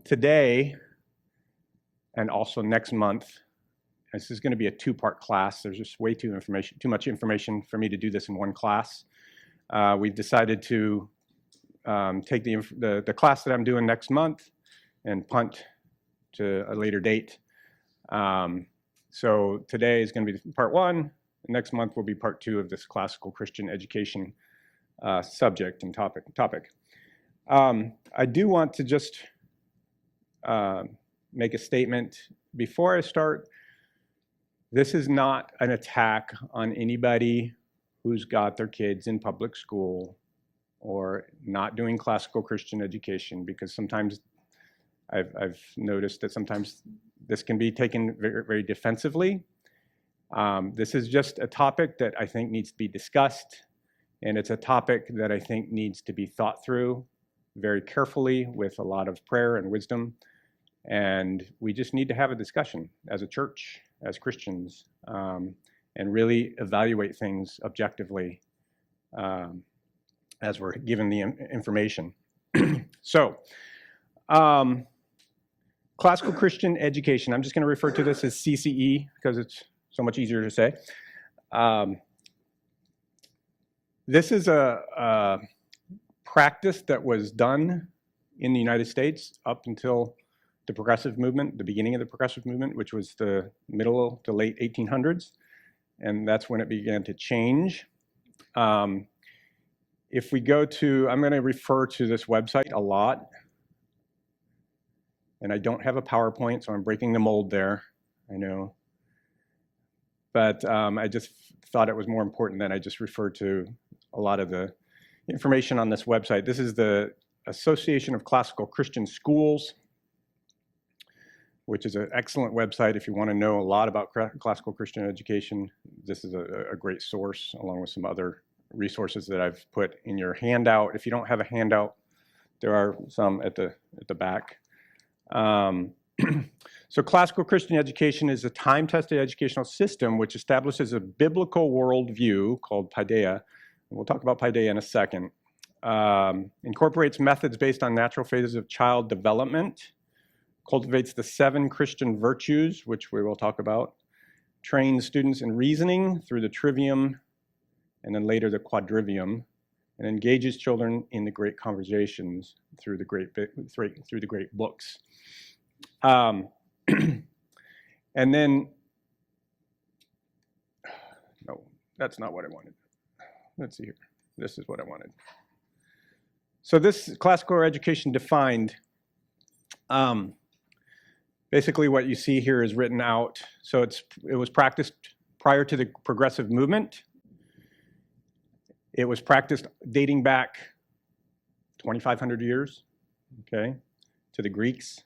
today and also next month, this is going to be a two-part class. There's just way too much information for me to do this in one class. We've decided to take the class that I'm doing next month and punt to a later date. So today is going to be part one. Next month will be part two of this classical Christian education subject and topic. I do want to just make a statement before I start. This is not an attack on anybody who's got their kids in public school or not doing classical Christian education, because sometimes I've noticed that sometimes this can be taken very, very defensively. This is just a topic that I think needs to be discussed, and it's a topic that I think needs to be thought through very carefully with a lot of prayer and wisdom. And we just need to have a discussion as a church, as Christians, and really evaluate things objectively as we're given the information. So, classical Christian education, I'm just going to refer to this as CCE because it's so much easier to say. This is a practice that was done in the United States up until the progressive movement, the beginning of the progressive movement, which was the middle to late 1800s. And that's when it began to change. If we go to, I'm going to refer to this website a lot. And I don't have a PowerPoint, so I'm breaking the mold there, I know. But I just thought it was more important that I just refer to a lot of the information on this website. This is the Association of Classical Christian Schools, which is an excellent website if you want to know a lot about classical Christian education. This is a great source, along with some other resources that I've put in your handout. If you don't have a handout, there are some at the back. So classical Christian education is a time-tested educational system which establishes a biblical worldview called paideia, and we'll talk about paideia in a second, incorporates methods based on natural phases of child development, cultivates the 7 Christian virtues, which we will talk about, trains students in reasoning through the trivium, and then later the quadrivium, and engages children in the great conversations through the great books. And then, no, that's not what I wanted. Let's see here. This is what I wanted. So this classical education defined, basically what you see here is written out. So it was practiced prior to the progressive movement. It was practiced dating back 2,500 years, okay, to the Greeks.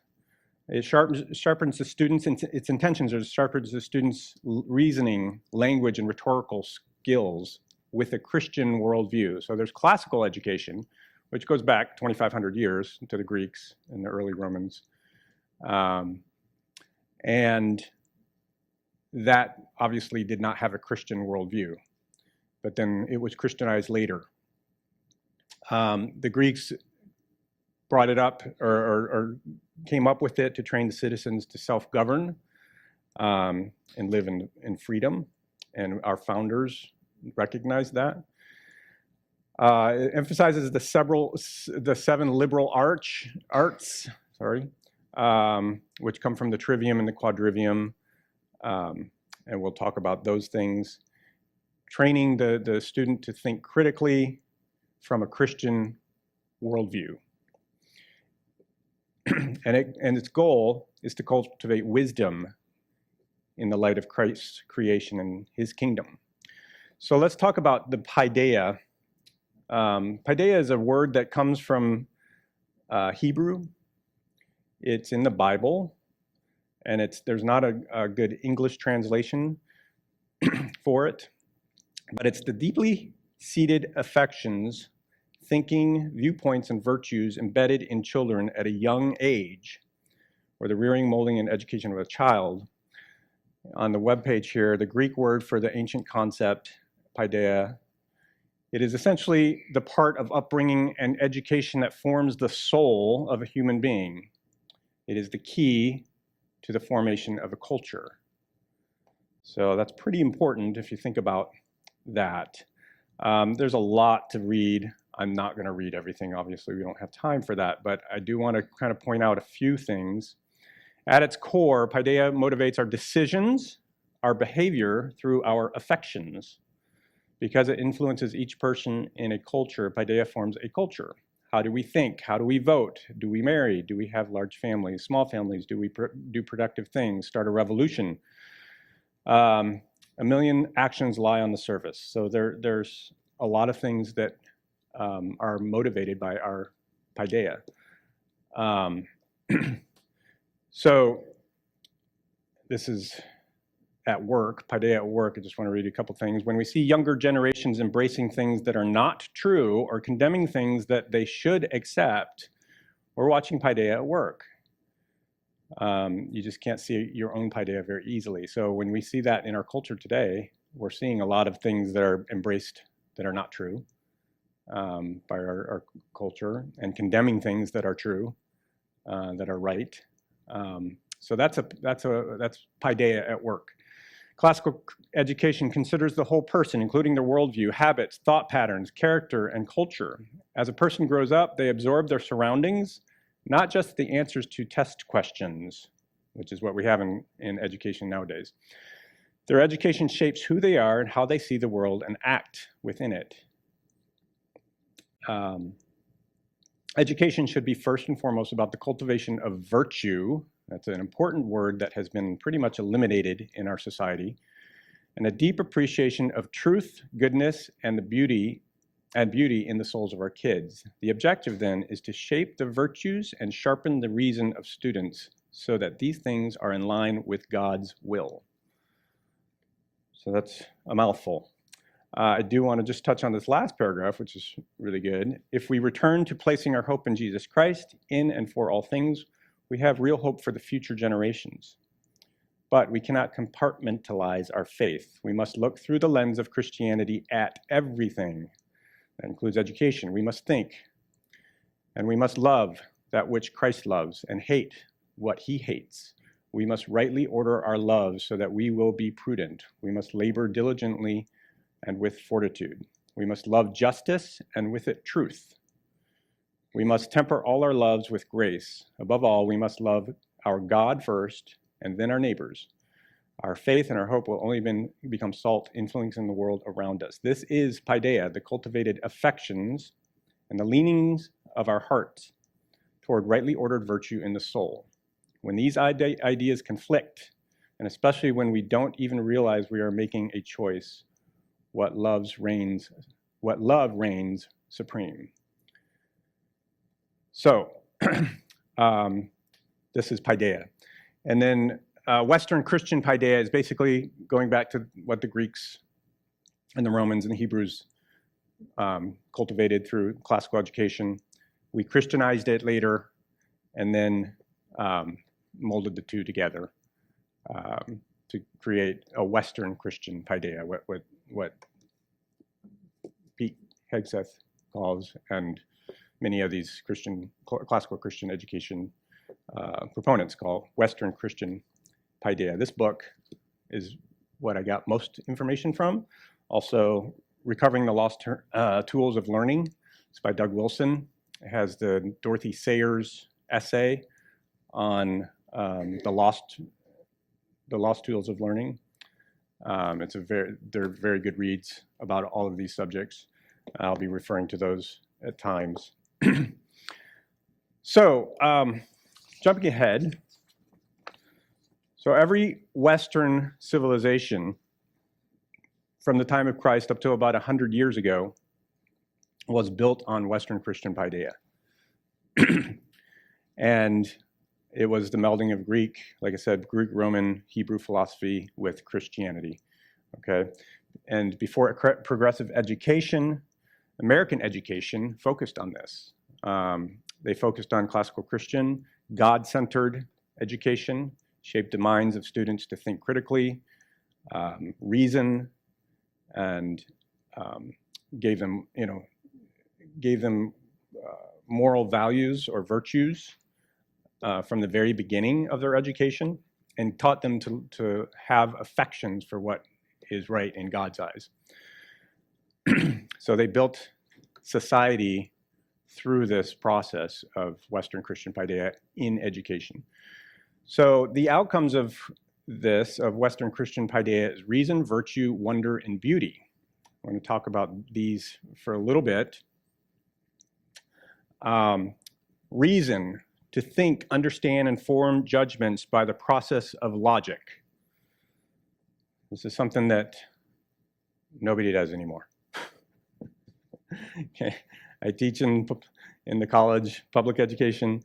It sharpens the students, its intentions are sharpens the students' reasoning, language, and rhetorical skills with a Christian worldview. So there's classical education, which goes back 2,500 years to the Greeks and the early Romans. And that obviously did not have a Christian worldview, but then it was Christianized later. The Greeks brought it up or came up with it to train the citizens to self-govern and live in freedom, and our founders recognized that. It emphasizes the 7 liberal arts, which come from the trivium and the quadrivium, and we'll talk about those things. Training the student to think critically from a Christian worldview. And its goal is to cultivate wisdom in the light of Christ's creation and his kingdom. So let's talk about the paideia. Paideia is a word that comes from Hebrew. It's in the Bible, and there's not a good English translation for it, but it's the deeply seated affections, thinking, viewpoints, and virtues embedded in children at a young age, or the rearing, molding, and education of a child. On the webpage here, the Greek word for the ancient concept, paideia, it is essentially the part of upbringing and education that forms the soul of a human being. It is the key to the formation of a culture. So that's pretty important if you think about that. There's a lot to read. I'm not going to read everything. Obviously, we don't have time for that, but I do want to kind of point out a few things. At its core, paideia motivates our decisions, our behavior through our affections. Because it influences each person in a culture, paideia forms a culture. How do we think? How do we vote? Do we marry? Do we have large families, small families? Do we do productive things, start a revolution? A million actions lie on the surface. So there's a lot of things that are motivated by our paideia. So this is at work, paideia at work. I just want to read a couple things. When we see younger generations embracing things that are not true or condemning things that they should accept, we're watching paideia at work. You just can't see your own paideia very easily. So when we see that in our culture today, we're seeing a lot of things that are embraced that are not true by our culture, and condemning things that are true, that are right. So that's paideia at work. Classical education considers the whole person, including their worldview, habits, thought patterns, character, and culture. As a person grows up, they absorb their surroundings, not just the answers to test questions, which is what we have in education nowadays. Their education shapes who they are and how they see the world and act within it. Education should be first and foremost about the cultivation of virtue. That's an important word that has been pretty much eliminated in our society. And a deep appreciation of truth, goodness, and the beauty in the souls of our kids. The objective then is to shape the virtues and sharpen the reason of students so that these things are in line with God's will. So that's a mouthful. I do want to just touch on this last paragraph, which is really good. If we return to placing our hope in Jesus Christ, in and for all things, we have real hope for the future generations. But we cannot compartmentalize our faith. We must look through the lens of Christianity at everything. That includes education. We must think, and we must love that which Christ loves and hate what he hates. We must rightly order our love so that we will be prudent. We must labor diligently and with fortitude. We must love justice and with it truth. We must temper all our loves with grace. Above all, we must love our God first and then our neighbors. Our faith and our hope will only become salt influencing the world around us. This is paideia, the cultivated affections and the leanings of our hearts toward rightly ordered virtue in the soul. When these ideas conflict, and especially when we don't even realize we are making a choice, what love reigns supreme. So, this is paideia. And then Western Christian paideia is basically going back to what the Greeks and the Romans and the Hebrews cultivated through classical education. We Christianized it later and then molded the two together to create a Western Christian paideia, what Pete Hegseth calls, and many of these classical Christian education proponents call Western Christian paideia. This book is what I got most information from. Also, Recovering the Lost Tools of Learning. It's by Doug Wilson. It has the Dorothy Sayers essay on the lost tools of learning. They're very good reads about all of these subjects. I'll be referring to those at times. So, jumping ahead. So every Western civilization from the time of Christ up to about 100 years ago was built on Western Christian paideia. And it was the melding of Greek, like I said, Greek, Roman, Hebrew philosophy with Christianity, okay? And before progressive education, American education focused on this. They focused on classical Christian, God-centered education, shaped the minds of students to think critically, reason, and gave them moral values or virtues from the very beginning of their education and taught them to have affections for what is right in God's eyes. So they built society through this process of Western Christian paideia in education. So the outcomes of this, of Western Christian paideia, is reason, virtue, wonder, and beauty. I'm going to talk about these for a little bit. Reason, to think, understand, and form judgments by the process of logic. This is something that nobody does anymore. Okay. I teach in the college, public education,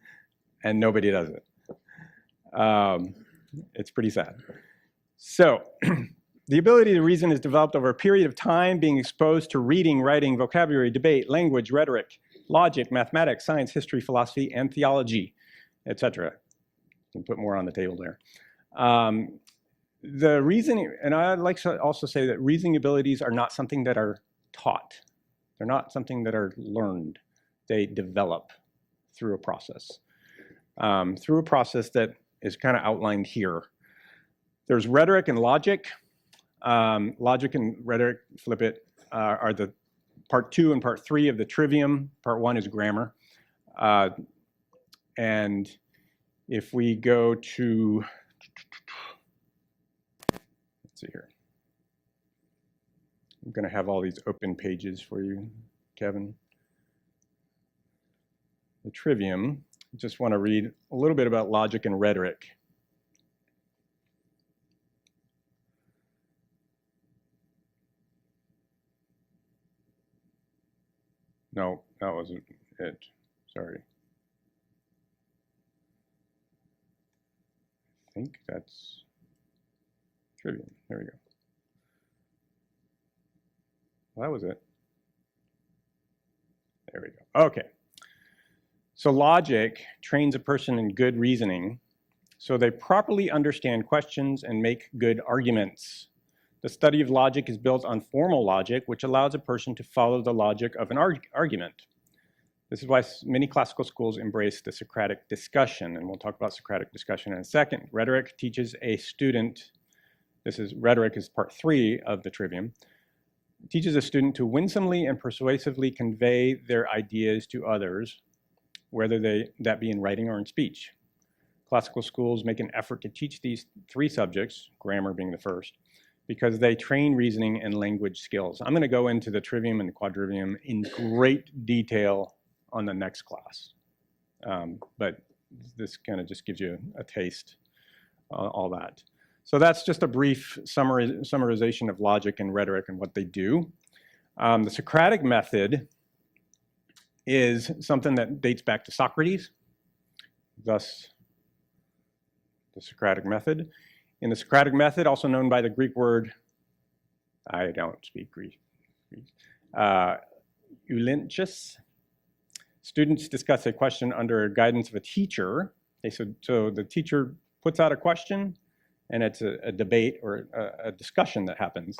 and nobody does it. It's pretty sad. So, the ability to reason is developed over a period of time, being exposed to reading, writing, vocabulary, debate, language, rhetoric, logic, mathematics, science, history, philosophy, and theology, etc. You can put more on the table there. The reasoning, and I'd like to also say that reasoning abilities are not something that are taught. They're not something that are learned. They develop through a process. Through a process that is kind of outlined here. There's rhetoric and logic. Logic and rhetoric, flip it, are the part 2 and part 3 of the trivium. Part 1 is grammar. And if we go to, let's see here. I'm going to have all these open pages for you, Kevin. The trivium, just want to read a little bit about logic and rhetoric. No, that wasn't it. Sorry. I think that's trivium. There we go. Well, that was it. There we go. Okay. So logic trains a person in good reasoning so they properly understand questions and make good arguments. The study of logic is built on formal logic, which allows a person to follow the logic of an argument. This is why many classical schools embrace the Socratic discussion, and we'll talk about Socratic discussion in a second. Rhetoric teaches a student, rhetoric is part 3 of the trivium, teaches a student to winsomely and persuasively convey their ideas to others, whether that be in writing or in speech. Classical schools make an effort to teach these 3 subjects, grammar being the first, because they train reasoning and language skills. I'm going to go into the trivium and the quadrivium in great detail on the next class. But this kind of just gives you a taste on all that. So that's just a brief summarization of logic and rhetoric and what they do. The Socratic method is something that dates back to Socrates, thus the Socratic method. In the Socratic method, also known by the Greek word, I don't speak Greek, eulinchus, students discuss a question under guidance of a teacher. So the teacher puts out a question, and it's a debate or a discussion that happens,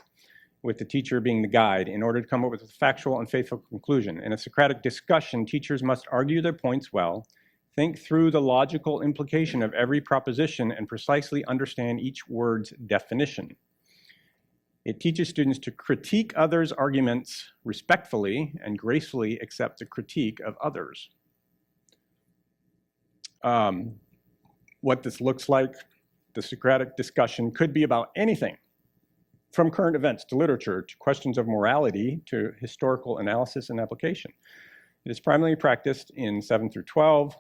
with the teacher being the guide in order to come up with a factual and faithful conclusion. In a Socratic discussion, teachers must argue their points well, think through the logical implication of every proposition, and precisely understand each word's definition. It teaches students to critique others' arguments respectfully and gracefully accept the critique of others. What this looks like, the Socratic discussion could be about anything, from current events to literature, to questions of morality, to historical analysis and application. It is primarily practiced in 7 through 12.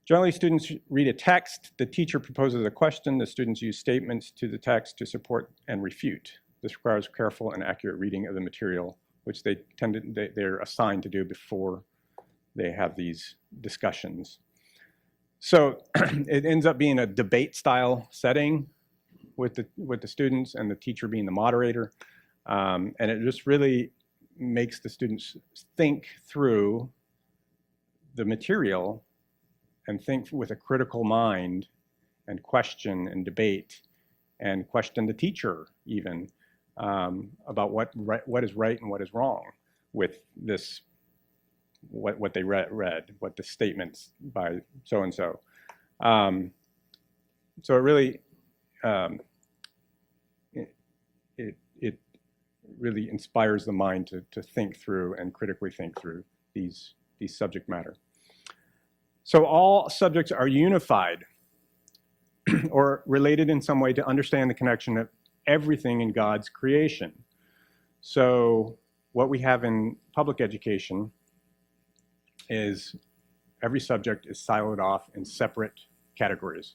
Generally, students read a text, the teacher proposes a question, the students use statements to the text to support and refute. This requires careful and accurate reading of the material, which they're assigned to do before they have these discussions. So it ends up being a debate style setting with the students and the teacher being the moderator. And it just really makes the students think through the material and think with a critical mind and question and debate and question the teacher even about what is right and what is wrong with this, what they read, what the statements by so-and-so. So it really, it really inspires the mind to think through and critically think through these subject matter. So all subjects are unified or related in some way to understand the connection of everything in God's creation. So what we have in public education is every subject is siloed off in separate categories.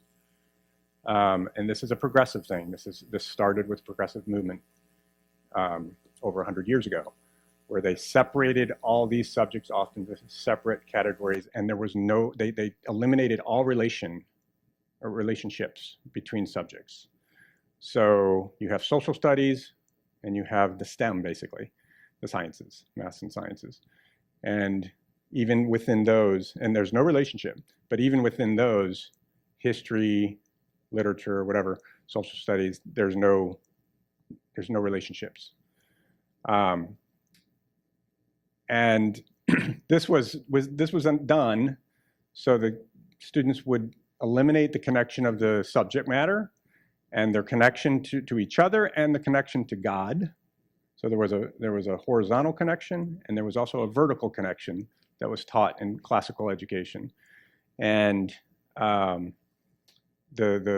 And this is a progressive thing. This started with progressive movement over 100 years ago, where they separated all these subjects off into separate categories, and there was no, they eliminated all relationships between subjects. So you have social studies, and you have the STEM, basically, the sciences, maths and sciences. And even within those, and there's no relationship, but even within those, history, literature, whatever, social studies, there's no relationships. And this was done so the students would eliminate the connection of the subject matter and their connection to each other and the connection to God. So there was a horizontal connection, and there was also a vertical connection that was taught in classical education. And the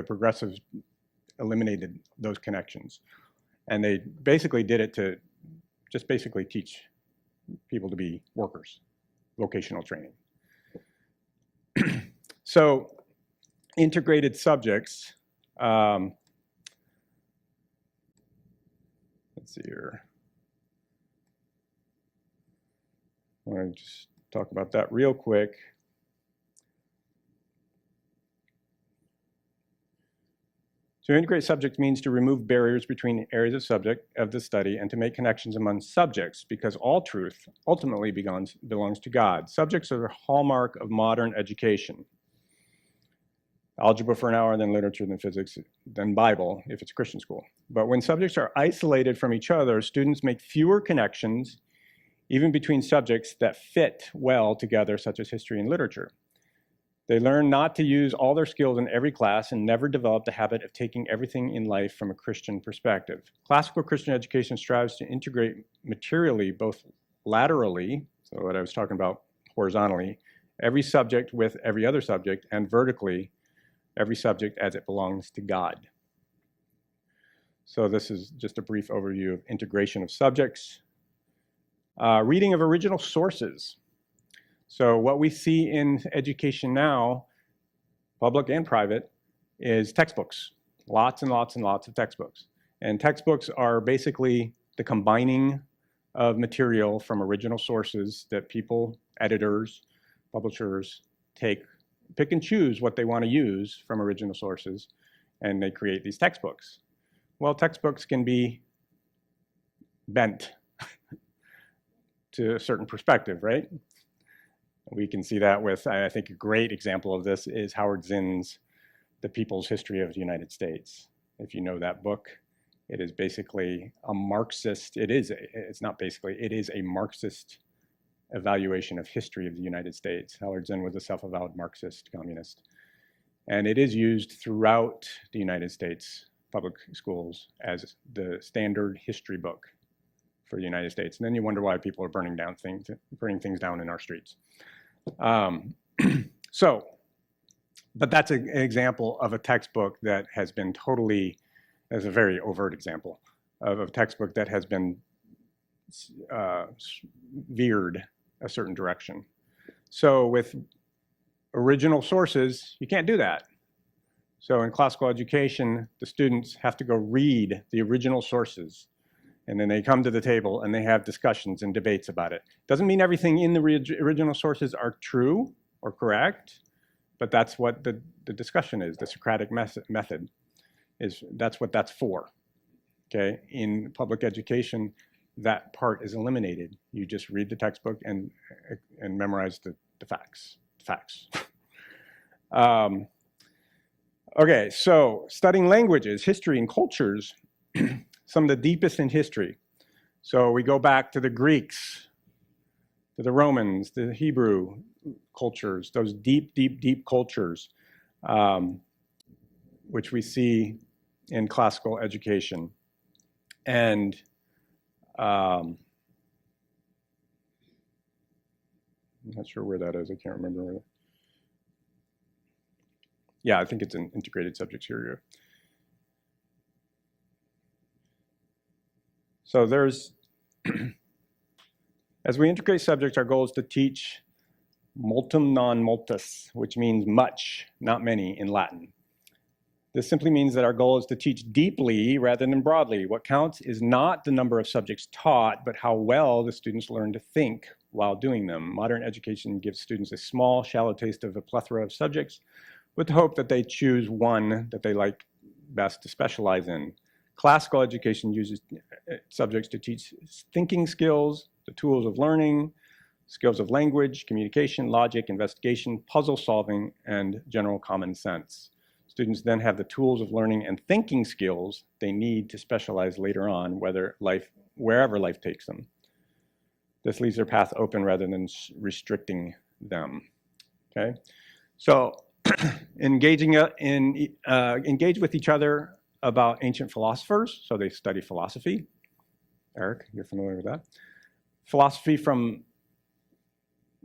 progressives eliminated those connections. And they basically did it to just basically teach people to be workers, vocational training. So integrated subjects, let's see here. I want to just talk about that real quick. To integrate subjects means to remove barriers between areas of the study and to make connections among subjects, because all truth ultimately belongs to God. Subjects are the hallmark of modern education. Algebra for an hour, then literature, then physics, then Bible, if it's a Christian school. But when subjects are isolated from each other, students make fewer connections, even between subjects that fit well together, such as history and literature. They learn not to use all their skills in every class and never develop the habit of taking everything in life from a Christian perspective. Classical Christian education strives to integrate materially, both laterally, so what I was talking about horizontally, every subject with every other subject, and vertically, every subject as it belongs to God. So this is just a brief overview of integration of subjects. Reading of original sources. So what we see in education now, public and private, is textbooks. Lots and lots and lots of textbooks. And textbooks are basically the combining of material from original sources that people, editors, publishers, pick and choose what they want to use from original sources, and they create these textbooks. Well, textbooks can be bent to a certain perspective, right? We can see that with, I think a great example of this is Howard Zinn's The People's History of the United States. If you know that book, it is basically a Marxist, it is a Marxist evaluation of history of the United States. Howard Zinn was a self-avowed Marxist communist. And it is used throughout the United States public schools as the standard history book for the United States. And then you wonder why people are burning things down in our streets. But that's an example of a textbook that has been totally, as a very overt example, of a textbook that has been veered a certain direction. So with original sources, you can't do that. So in classical education, the students have to go read the original sources, and then they come to the table and they have discussions and debates about it. Doesn't mean everything in the original sources are true or correct, but that's what the discussion is. The Socratic method is, that's what that's for. Okay, in public education, that part is eliminated. You just read the textbook and memorize the facts. Okay, so studying languages, history, and cultures, some of the deepest in history. So we go back to the Greeks, to the Romans, the Hebrew cultures, those deep, deep, deep cultures. which we see in classical education. And I'm not sure where that is. I can't remember where. Yeah, I think it's an integrated subjects area. So there's, as we integrate subjects, our goal is to teach multum non multus, which means much, not many in Latin. This simply means that our goal is to teach deeply rather than broadly. What counts is not the number of subjects taught, but how well the students learn to think while doing them. Modern education gives students a small, shallow taste of a plethora of subjects with the hope that they choose one that they like best to specialize in. Classical education uses subjects to teach thinking skills, the tools of learning, skills of language, communication, logic, investigation, puzzle solving, and general common sense. Students then have the tools of learning and thinking skills they need to specialize later on, wherever life takes them. This leaves their path open rather than restricting them. Okay, so engage with each other about ancient philosophers. So they study philosophy. Eric, you're familiar with that. Philosophy from,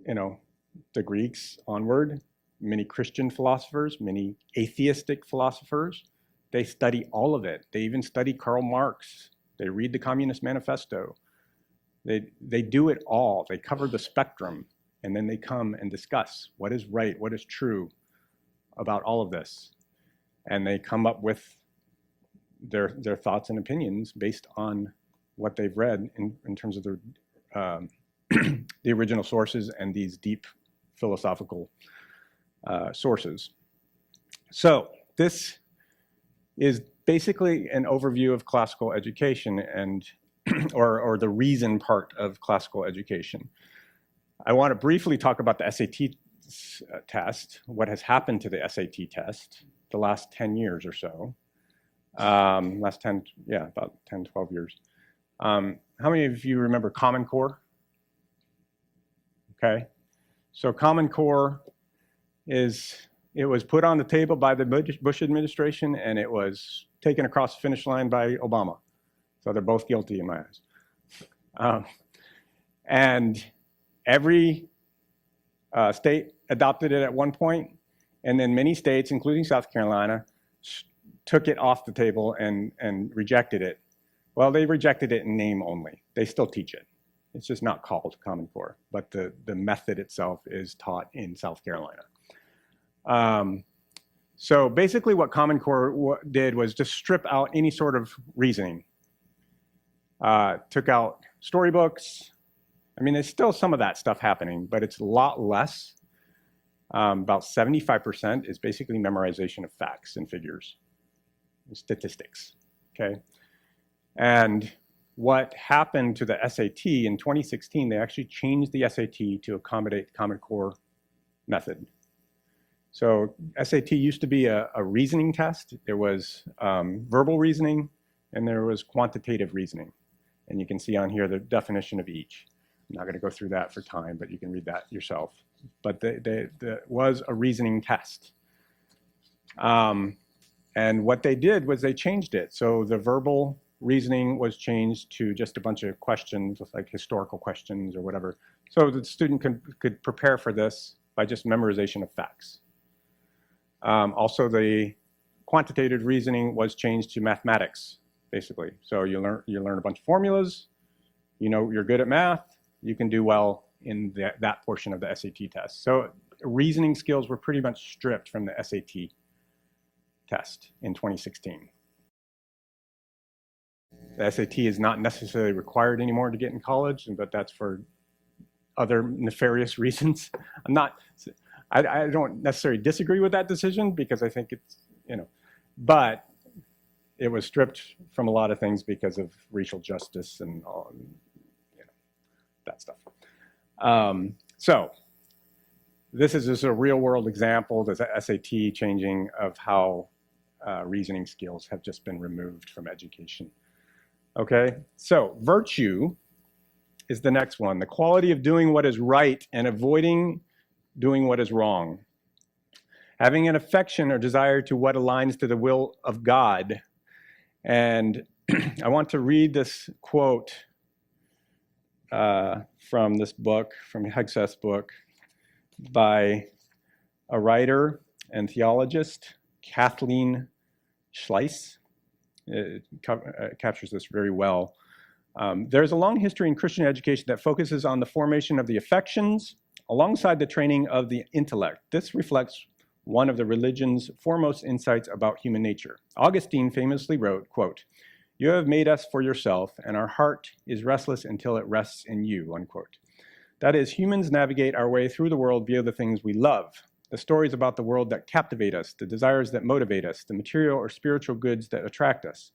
the Greeks onward. Many Christian philosophers, many atheistic philosophers, they study all of it. They even study Karl Marx. They read the Communist Manifesto. They do it all. They cover the spectrum, and then they come and discuss what is right, what is true about all of this. And they come up with their thoughts and opinions based on what they've read in terms of the original sources and these deep philosophical sources. So this is basically an overview of classical education and or the reason part of classical education. I want to briefly talk about the SAT test, what has happened to the SAT test the last 10 years or so. About 10, 12 years. How many of you remember Common Core? Okay, so Common Core it was put on the table by the Bush administration, and it was taken across the finish line by Obama. So they're both guilty in my eyes. And every state adopted it at one point, and then many states, including South Carolina, took it off the table and rejected it. Well, they rejected it in name only. They still teach it. It's just not called Common Core, but the method itself is taught in South Carolina. So basically what Common Core did was just strip out any sort of reasoning. Took out storybooks. I mean, there's still some of that stuff happening, but it's a lot less. About 75% is basically memorization of facts and figures, statistics, okay? And what happened to the SAT in 2016, they actually changed the SAT to accommodate Common Core method. So SAT used to be a reasoning test. There was verbal reasoning, and there was quantitative reasoning. And you can see on here the definition of each. I'm not going to go through that for time, but you can read that yourself. But there was a reasoning test. And what they did was they changed it. So the verbal reasoning was changed to just a bunch of questions, like historical questions or whatever. So the student could prepare for this by just memorization of facts. Also, the quantitative reasoning was changed to mathematics, basically. So you learn a bunch of formulas. You're good at math. You can do well in that portion of the SAT test. So reasoning skills were pretty much stripped from the SAT test in 2016. The SAT is not necessarily required anymore to get in college, but that's for other nefarious reasons. I don't necessarily disagree with that decision because I think it's, but it was stripped from a lot of things because of racial justice and all, that stuff. So this is just a real world example, the SAT changing of how reasoning skills have just been removed from education. Okay, so virtue is the next one, the quality of doing what is right and avoiding doing what is wrong. Having an affection or desire to what aligns to the will of God. And I want to read this quote from this book, from Hegseth's book, by a writer and theologist, Kathleen Schleiss. It captures this very well. There's a long history in Christian education that focuses on the formation of the affections alongside the training of the intellect. This reflects one of the religion's foremost insights about human nature. Augustine famously wrote, quote, "You have made us for yourself, and our heart is restless until it rests in you," unquote. That is, humans navigate our way through the world via the things we love, the stories about the world that captivate us, the desires that motivate us, the material or spiritual goods that attract us.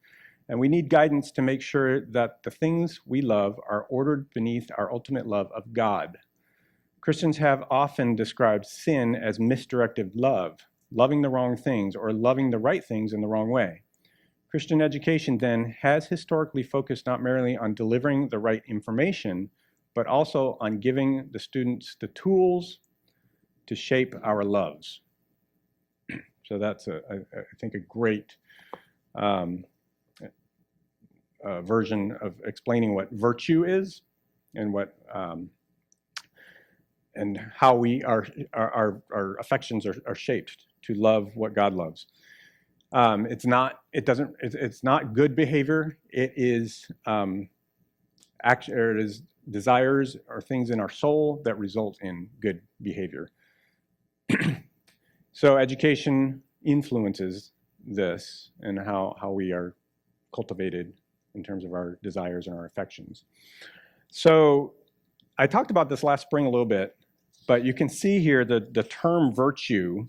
And we need guidance to make sure that the things we love are ordered beneath our ultimate love of God. Christians have often described sin as misdirected love, loving the wrong things or loving the right things in the wrong way. Christian education then has historically focused not merely on delivering the right information, but also on giving the students the tools to shape our loves. So that's, I think, a great version of explaining what virtue is and what and how our affections are shaped to love what God loves. It's not good behavior. It is it is desires or things in our soul that result in good behavior. So education influences this and how we are cultivated in terms of our desires and our affections. So I talked about this last spring a little bit, but you can see here the term virtue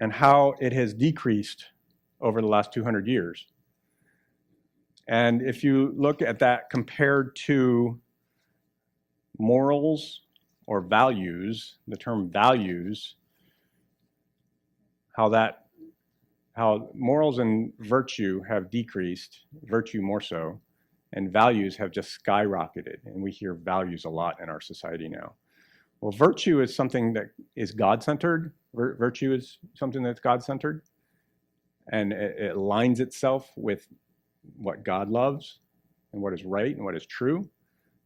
and how it has decreased over the last 200 years. And if you look at that compared to morals or values, the term values, how morals and virtue have decreased, virtue more so, and values have just skyrocketed. And we hear values a lot in our society now. Well, virtue is something that is God-centered. Virtue is something that's God-centered. And it aligns itself with what God loves and what is right and what is true.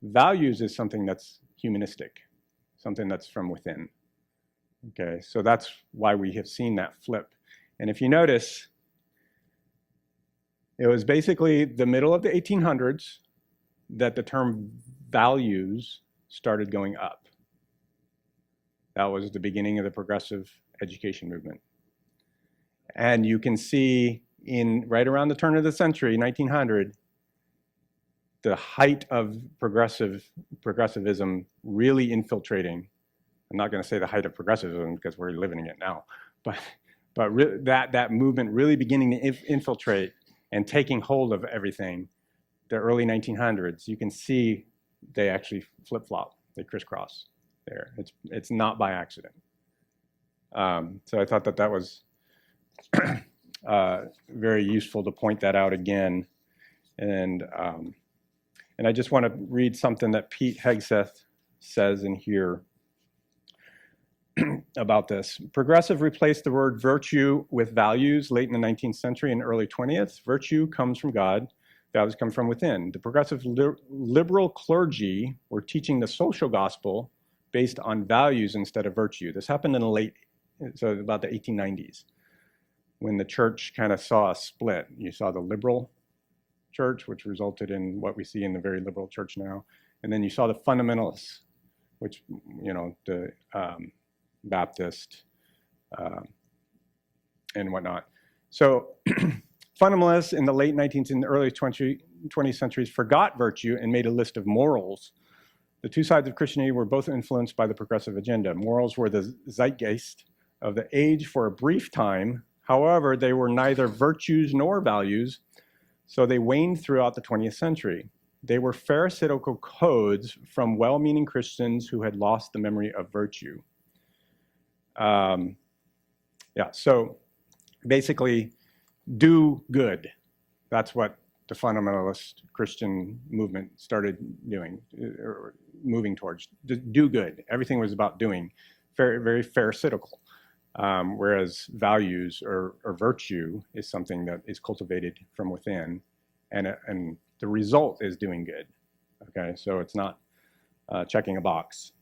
Values is something that's humanistic, something that's from within. Okay, so that's why we have seen that flip. And if you notice, it was basically the middle of the 1800s that the term values started going up. That was the beginning of the progressive education movement. And you can see right around the turn of the century, 1900, the height of progressivism really infiltrating. I'm not going to say the height of progressivism because we're living in it now, but that movement really beginning to infiltrate and taking hold of everything, the early 1900s, you can see they actually flip-flop, they crisscross there. It's not by accident. So I thought that was very useful to point that out again. And I just want to read something that Pete Hegseth says in here about this. Progressive replaced the word virtue with values late in the 19th century and early 20th. Virtue comes from God, values come from within. The progressive liberal clergy were teaching the social gospel based on values instead of virtue. This happened in about the 1890s, when the church kind of saw a split. You saw the liberal church, which resulted in what we see in the very liberal church now. And then you saw the fundamentalists, which, the Baptist and whatnot. So fundamentalists in the late 19th and early 20th centuries forgot virtue and made a list of morals. The two sides of Christianity were both influenced by the progressive agenda. Morals were the zeitgeist of the age for a brief time. However, they were neither virtues nor values, so they waned throughout the 20th century. They were pharisaical codes from well-meaning Christians who had lost the memory of virtue. So basically, do good. That's what the fundamentalist Christian movement started doing, or moving towards. Do good. Everything was about doing, very, very pharisaical. whereas values or virtue is something that is cultivated from within, and the result is doing good. Okay, so it's not checking a box.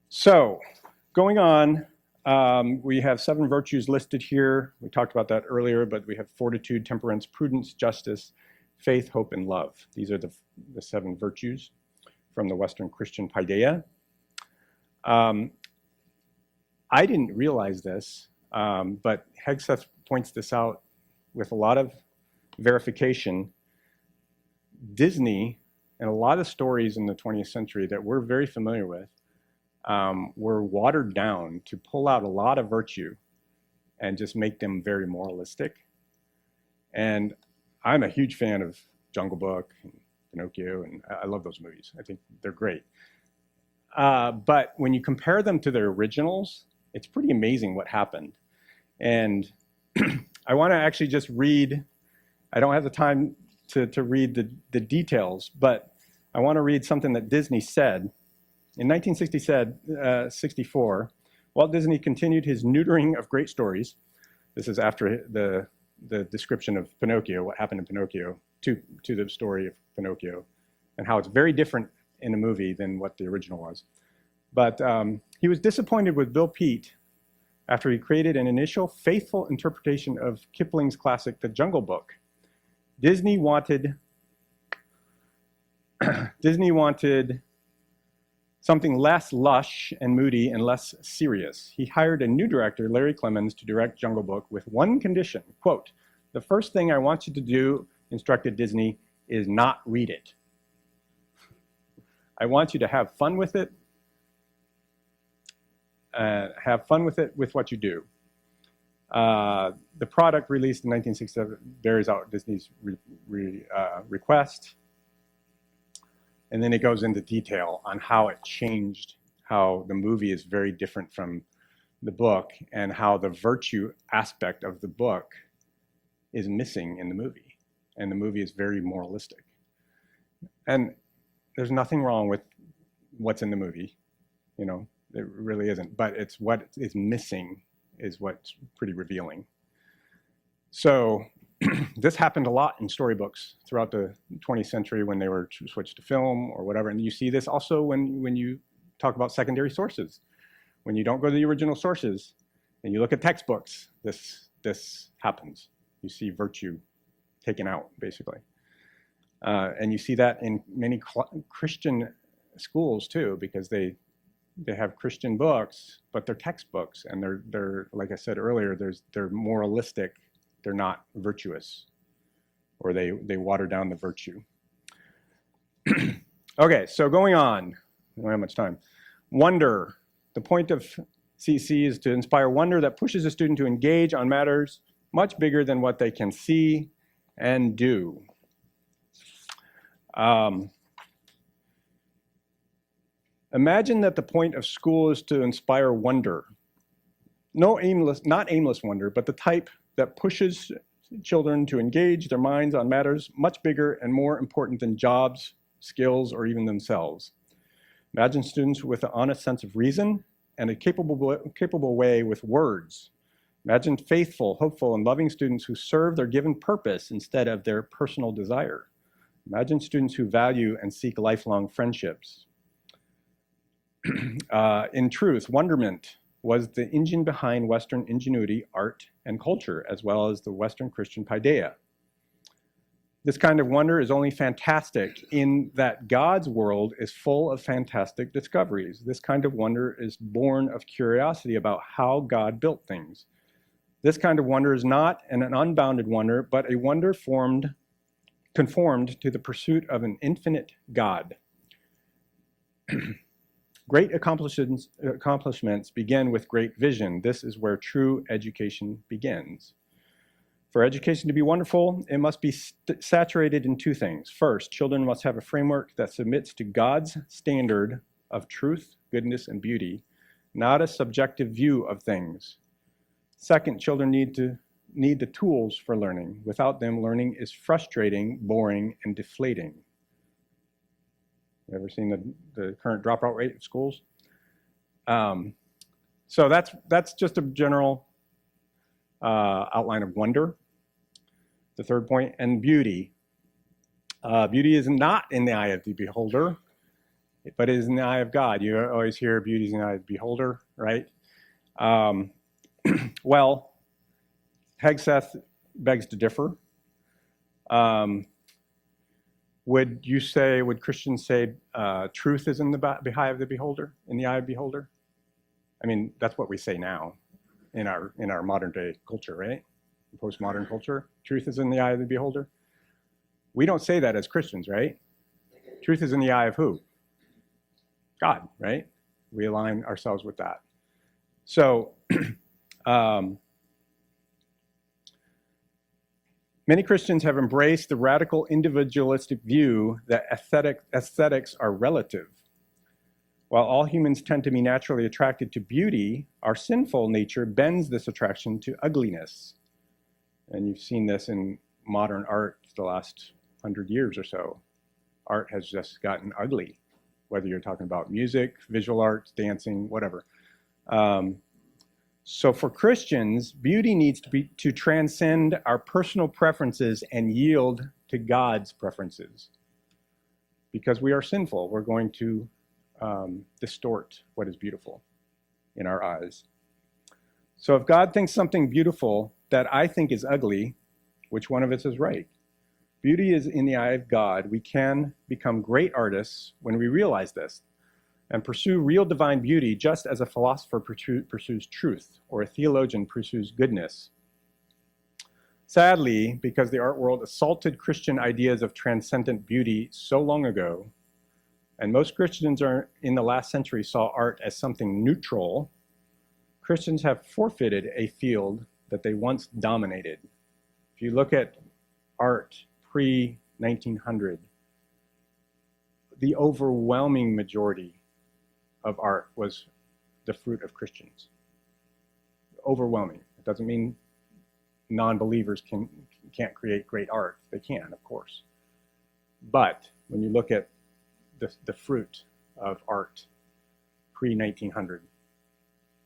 So, going on, we have 7 virtues listed here. We talked about that earlier, but we have fortitude, temperance, prudence, justice, faith, hope, and love. These are the 7 virtues from the Western Christian Paideia. I didn't realize this, but Hegseth points this out with a lot of verification. Disney and a lot of stories in the 20th century that we're very familiar with were watered down to pull out a lot of virtue and just make them very moralistic. And I'm a huge fan of Jungle Book and Pinocchio, and I love those movies. I think they're great. But when you compare them to their originals, it's pretty amazing what happened. And I want to actually just read, I don't have the time to read the details, but I want to read something that Disney said. In 1964, Walt Disney continued his neutering of great stories. This is after the description of Pinocchio, what happened in Pinocchio, to the story of Pinocchio, and how it's very different in the movie than what the original was. But he was disappointed with Bill Peet after he created an initial faithful interpretation of Kipling's classic, The Jungle Book. Disney wanted something less lush and moody and less serious. He hired a new director, Larry Clemens, to direct Jungle Book with one condition, quote, "The first thing I want you to do," instructed Disney, "is not read it. I want you to have fun with it. Have fun with it with what you do." The product released in 1967 bears out Disney's request. And then it goes into detail on how it changed, how the movie is very different from the book, and how the virtue aspect of the book is missing in the movie. And the movie is very moralistic. And there's nothing wrong with what's in the movie, you know, it really isn't. But it's what is missing is what's pretty revealing. So this happened a lot in storybooks throughout the 20th century when they were switched to film or whatever. And you see this also when you talk about secondary sources. When you don't go to the original sources and you look at textbooks, this happens. You see virtue taken out, basically. And you see that in many Christian schools too, because they have Christian books, but they're textbooks, and they're like I said earlier, they're moralistic. They're not virtuous, or they water down the virtue. Okay, so going on, I don't have much time. Wonder. The point of CC is to inspire wonder that pushes a student to engage on matters much bigger than what they can see and do. Imagine that the point of school is to inspire wonder. Not aimless wonder, but the type that pushes children to engage their minds on matters much bigger and more important than jobs, skills, or even themselves. Imagine students with an honest sense of reason and a capable way with words. Imagine faithful, hopeful, and loving students who serve their given purpose instead of their personal desire. Imagine students who value and seek lifelong friendships. In truth, wonderment was the engine behind Western ingenuity, art, and culture, as well as the Western Christian Paideia. This kind of wonder is only fantastic in that God's world is full of fantastic discoveries. This kind of wonder is born of curiosity about how God built things. This kind of wonder is not an unbounded wonder, but a wonder conformed to the pursuit of an infinite God. Great accomplishments begin with great vision. This is where true education begins. For education to be wonderful, it must be saturated in 2 things. First, children must have a framework that submits to God's standard of truth, goodness, and beauty, not a subjective view of things. Second, children need the tools for learning. Without them, learning is frustrating, boring, and deflating. You ever seen the current dropout rate of schools? So that's just a general outline of wonder. The third point, and beauty. Beauty is not in the eye of the beholder, but is in the eye of God. You always hear beauty is in the eye of the beholder, right? Well, Hegseth begs to differ. Would Christians say truth is in the eye of the beholder, in the eye of the beholder? I mean, that's what we say now in our modern day culture, right? Postmodern culture. Truth is in the eye of the beholder. We don't say that as Christians, right? Truth is in the eye of who? God, right? We align ourselves with that. So, many Christians have embraced the radical individualistic view that aesthetics are relative. While all humans tend to be naturally attracted to beauty, our sinful nature bends this attraction to ugliness. And you've seen this in modern art the last 100 years or so. Art has just gotten ugly, whether you're talking about music, visual arts, dancing, whatever. So for Christians, beauty needs to transcend our personal preferences and yield to God's preferences. Because we are sinful, we're going to distort what is beautiful in our eyes. So if God thinks something beautiful that I think is ugly, which one of us is right? Beauty is in the eye of God. We can become great artists when we realize this and pursue real divine beauty just as a philosopher pursues truth or a theologian pursues goodness. Sadly, because the art world assaulted Christian ideas of transcendent beauty so long ago, and most Christians in the last century saw art as something neutral, Christians have forfeited a field that they once dominated. If you look at art pre-1900, the overwhelming majority of art was the fruit of Christians. Overwhelming. It doesn't mean non-believers can't create great art. They can, of course. But when you look at the fruit of art pre-1900,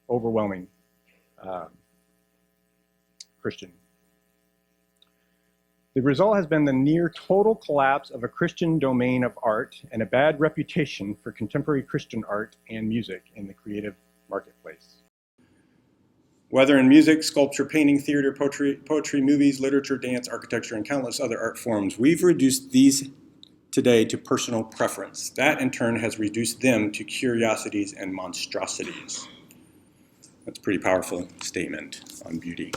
overwhelming Christian. The result has been the near total collapse of a Christian domain of art and a bad reputation for contemporary Christian art and music in the creative marketplace. Whether in music, sculpture, painting, theater, poetry, movies, literature, dance, architecture, and countless other art forms, we've reduced these today to personal preference. That, in turn, has reduced them to curiosities and monstrosities. That's a pretty powerful statement on beauty.